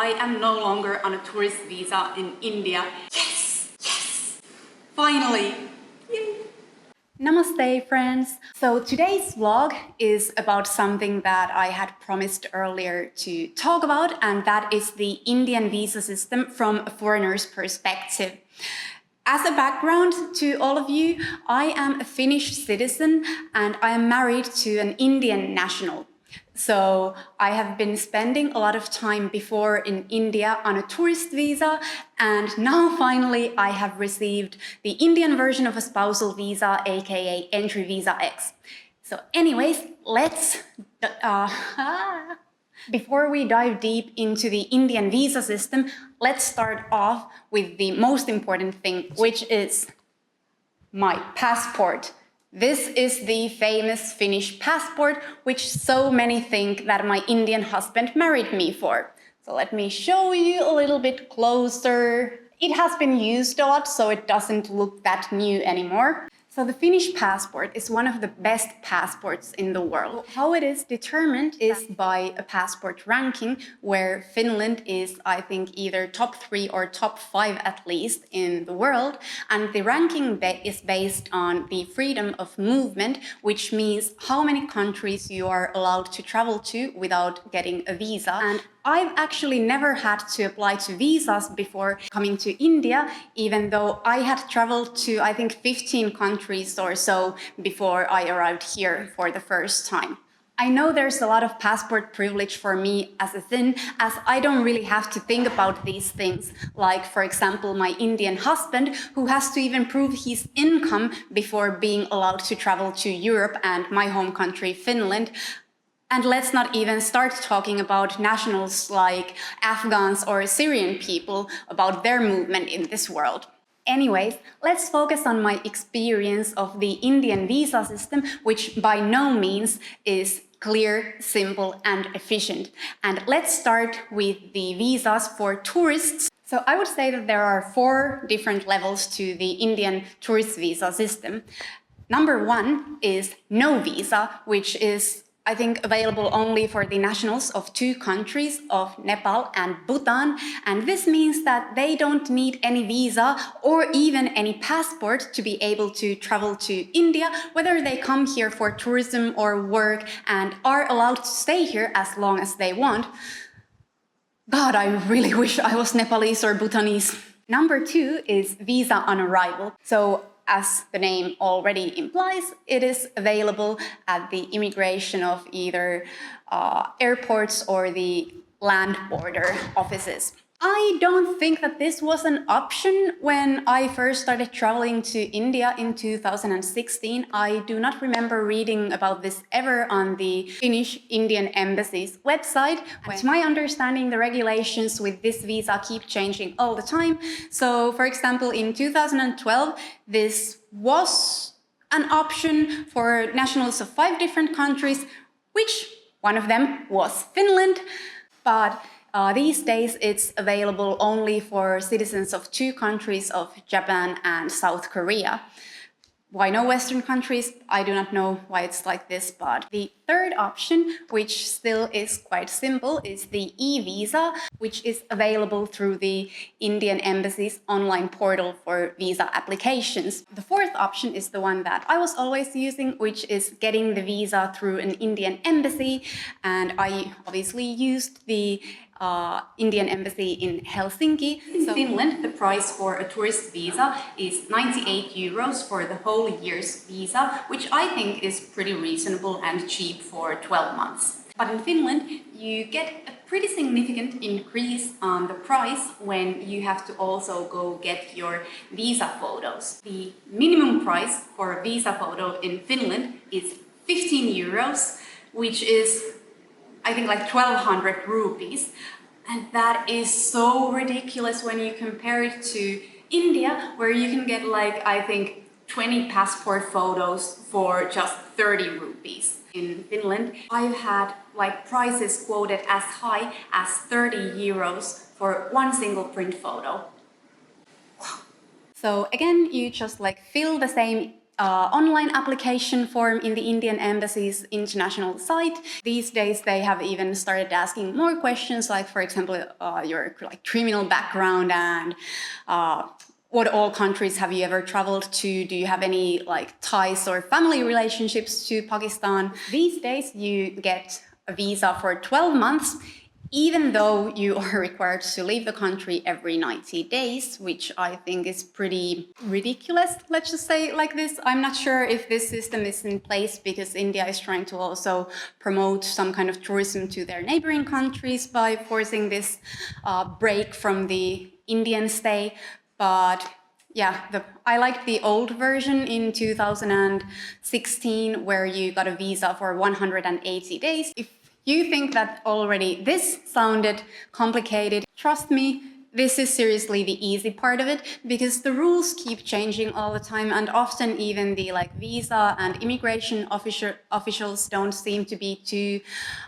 I am no longer on a tourist visa in India. Yes! Yes! Finally! Yay! Namaste, friends! So today's vlog is about something that I had promised earlier to talk about, and that is the Indian visa system from a foreigner's perspective. As a background to all of you, I am a Finnish citizen and I am married to an Indian national. So I have been spending a lot of time before in India on a tourist visa, and now finally I have received the Indian version of a spousal visa, aka Entry Visa X. So anyways, before we dive deep into the Indian visa system, let's start off with the most important thing, which is my passport. This is the famous Finnish passport, which so many think that my Indian husband married me for. So let me show you a little bit closer. It has been used a lot, so it doesn't look that new anymore. So the Finnish passport is one of the best passports in the world. How it is determined is by a passport ranking, where Finland is, I think, either top 3 or top 5 at least in the world. And the ranking is based on the freedom of movement, which means how many countries you are allowed to travel to without getting a visa. And I've actually never had to apply to visas before coming to India, even though I had traveled to, I think, 15 countries or so before I arrived here for the first time. I know there's a lot of passport privilege for me as a Finn, as I don't really have to think about these things. Like, for example, my Indian husband, who has to even prove his income before being allowed to travel to Europe and my home country, Finland. And let's not even start talking about nationals like Afghans or Syrian people, about their movement in this world. Anyways, let's focus on my experience of the Indian visa system, which by no means is clear, simple, and efficient. And let's start with the visas for tourists. So I would say that there are 4 different levels to the Indian tourist visa system. Number 1 is no visa, which is, I think, available only for the nationals of 2 countries, of Nepal and Bhutan. And this means that they don't need any visa or even any passport to be able to travel to India, whether they come here for tourism or work, and are allowed to stay here as long as they want. God, I really wish I was Nepalese or Bhutanese. Number 2 is visa on arrival. So, as the name already implies, it is available at the immigration of either airports or the land border offices. I don't think that this was an option when I first started traveling to India in 2016. I do not remember reading about this ever on the Finnish Indian Embassy's website. And to my understanding, the regulations with this visa keep changing all the time. So, for example, in 2012, this was an option for nationals of 5 different countries, which one of them was Finland. But these days, it's available only for citizens of 2 countries, of Japan and South Korea. Why no Western countries? I do not know why it's like this, but the third option, which still is quite simple, is the e-visa, which is available through the Indian Embassy's online portal for visa applications. The fourth option is the one that I was always using, which is getting the visa through an Indian embassy, and I obviously used the Indian Embassy in Helsinki. In Finland, the price for a tourist visa is 98 euros for the whole year's visa, which I think is pretty reasonable and cheap for 12 months. But in Finland, you get a pretty significant increase on the price when you have to also go get your visa photos. The minimum price for a visa photo in Finland is 15 euros, which is, I think, like 1,200 rupees. And that is so ridiculous when you compare it to India, where you can get, like, I think 20 passport photos for just 30 rupees. In Finland, I've had like prices quoted as high as 30 euros for one single print photo. So again, you just like fill the same online application form in the Indian Embassy's international site. These days, they have even started asking more questions, like, for example, your like criminal background and what all countries have you ever traveled to? Do you have any like ties or family relationships to Pakistan? These days, you get a visa for 12 months, even though you are required to leave the country every 90 days, which I think is pretty ridiculous, let's just say it like this. I'm not sure if this system is in place because India is trying to also promote some kind of tourism to their neighboring countries by forcing this break from the Indian stay. But yeah, I liked the old version in 2016 where you got a visa for 180 days. If you think that already this sounded complicated, trust me, this is seriously the easy part of it, because the rules keep changing all the time, and often even the like visa and immigration officials don't seem to be too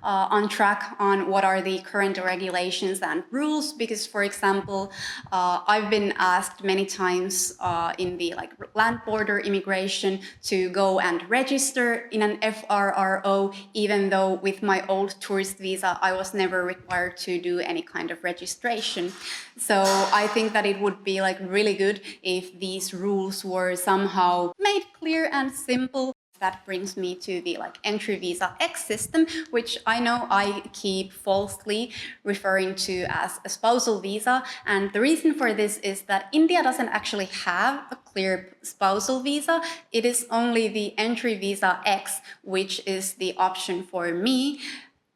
on track on what are the current regulations and rules. Because, for example, I've been asked many times in the like land border immigration to go and register in an FRRO, even though with my old tourist visa I was never required to do any kind of registration. So I think that it would be like really good if these rules were somehow made clear and simple. That brings me to the like entry visa X system, which I know I keep falsely referring to as a spousal visa. And the reason for this is that India doesn't actually have a clear spousal visa. It is only the entry visa X, which is the option for me,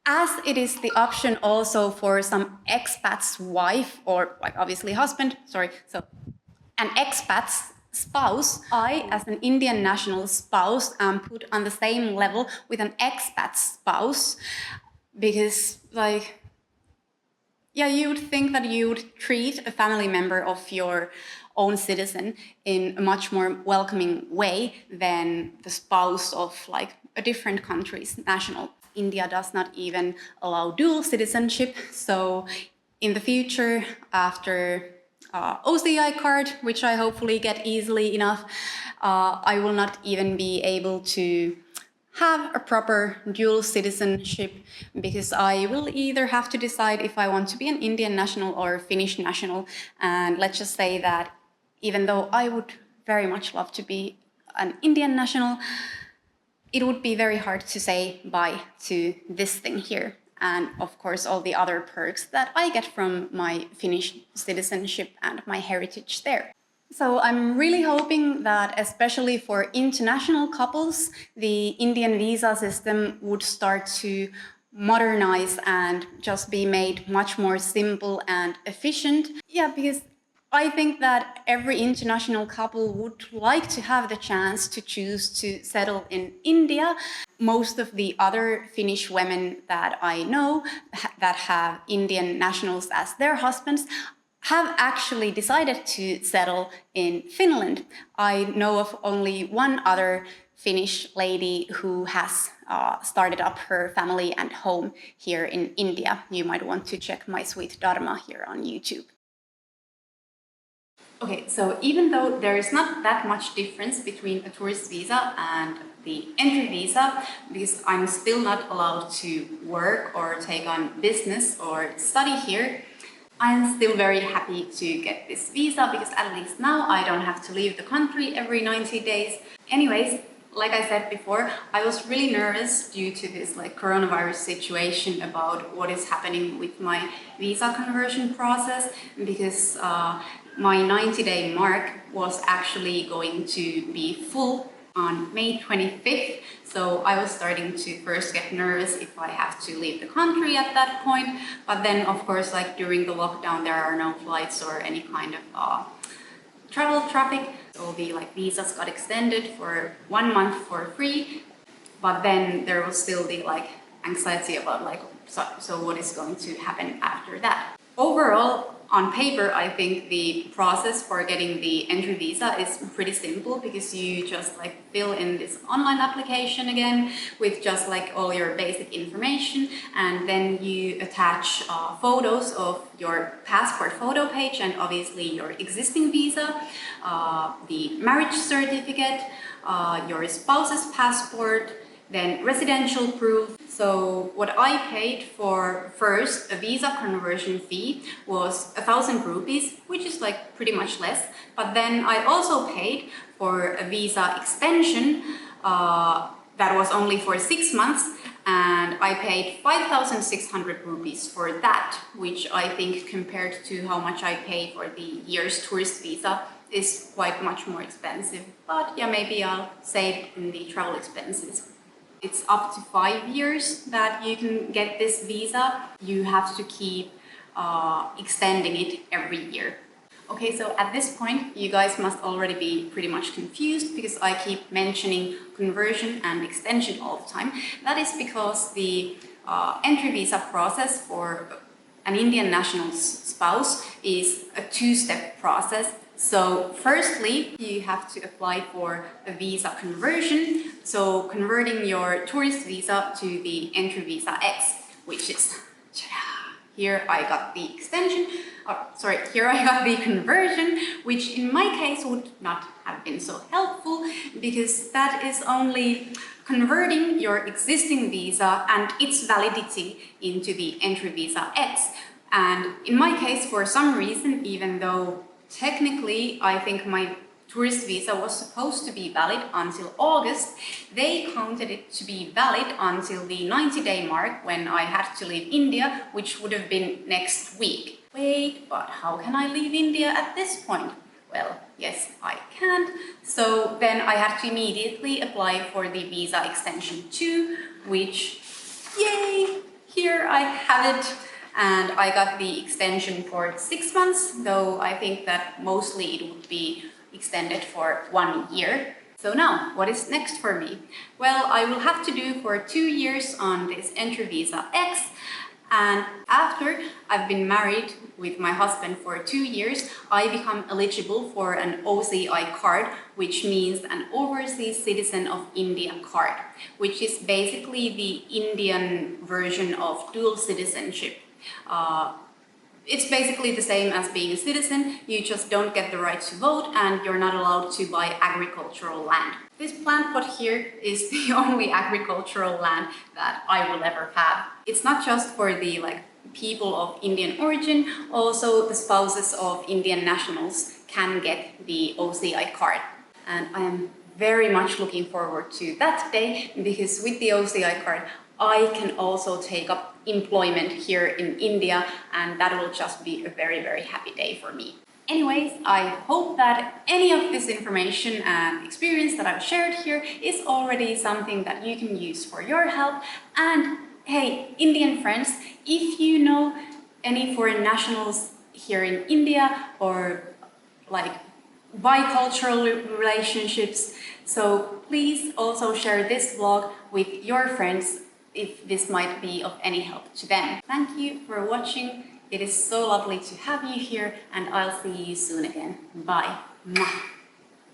as it is the option also for some expat's wife, or like obviously husband, so an expat's spouse. I, as an Indian national spouse, am put on the same level with an expat spouse, because like, yeah, you would think that you would treat a family member of your own citizen in a much more welcoming way than the spouse of like a different country's national. India does not even allow dual citizenship. So in the future, after OCI card, which I hopefully get easily enough, I will not even be able to have a proper dual citizenship, because I will either have to decide if I want to be an Indian national or Finnish national. And let's just say that even though I would very much love to be an Indian national, it would be very hard to say bye to this thing here, and of course all the other perks that I get from my Finnish citizenship and my heritage there. So I'm really hoping that, especially for international couples, the Indian visa system would start to modernize and just be made much more simple and efficient. Yeah, because I think that every international couple would like to have the chance to choose to settle in India. Most of the other Finnish women that I know that have Indian nationals as their husbands have actually decided to settle in Finland. I know of only one other Finnish lady who has started up her family and home here in India. You might want to check my sweet Dharma here on YouTube. Okay, so even though there is not that much difference between a tourist visa and the entry visa, because I'm still not allowed to work or take on business or study here, I'm still very happy to get this visa, because at least now I don't have to leave the country every 90 days. Anyways, like I said before, I was really nervous due to this like coronavirus situation about what is happening with my visa conversion process, because my 90-day mark was actually going to be full on May 25th. So I was starting to first get nervous if I have to leave the country at that point. But then, of course, like during the lockdown, there are no flights or any kind of travel traffic. So the like visas got extended for 1 month for free. But then there was still the like anxiety about like, so what is going to happen after that. Overall, On paper, I think the process for getting the entry visa is pretty simple because you just like fill in this online application again with just like all your basic information, and then you attach photos of your passport photo page and obviously your existing visa, the marriage certificate, your spouse's passport, then residential proof. So what I paid for first a visa conversion fee was 1,000 rupees, which is like pretty much less. But then I also paid for a visa extension that was only for 6 months, and I paid 5,600 rupees for that, which I think compared to how much I pay for the year's tourist visa is quite much more expensive. But yeah, maybe I'll save in the travel expenses. It's up to 5 years that you can get this visa. You have to keep extending it every year. Okay, so at this point, you guys must already be pretty much confused because I keep mentioning conversion and extension all the time. That is because the entry visa process for an Indian national's spouse is a two-step process. So firstly, you have to apply for a visa conversion. So converting your tourist visa to the entry visa X, which is, here I got the extension, here I got the conversion, which in my case would not have been so helpful because that is only converting your existing visa and its validity into the entry visa X. And in my case, for some reason, even though technically, I think my tourist visa was supposed to be valid until August, they counted it to be valid until the 90-day mark when I had to leave India, which would have been next week. Wait, but how can I leave India at this point? Well, yes, I can't. So then I had to immediately apply for the visa extension 2, which, yay, here I have it. And I got the extension for 6 months, though I think that mostly it would be extended for 1 year. So now, what is next for me? Well, I will have to do for 2 years on this entry visa X, and after I've been married with my husband for 2 years, I become eligible for an OCI card, which means an Overseas Citizen of India card, which is basically the Indian version of dual citizenship. It's basically the same as being a citizen, you just don't get the right to vote and you're not allowed to buy agricultural land. This plant pot here is the only agricultural land that I will ever have. It's not just for the people of Indian origin, also the spouses of Indian nationals can get the OCI card. And I am very much looking forward to that day because with the OCI card, I can also take up employment here in India, and that will just be a very, very happy day for me. Anyways, I hope that any of this information and experience that I've shared here is already something that you can use for your help. And hey, Indian friends, if you know any foreign nationals here in India or bicultural relationships, so please also share this vlog with your friends if this might be of any help to them. Thank you for watching. It is so lovely to have you here, and I'll see you soon again. Bye. Mwah.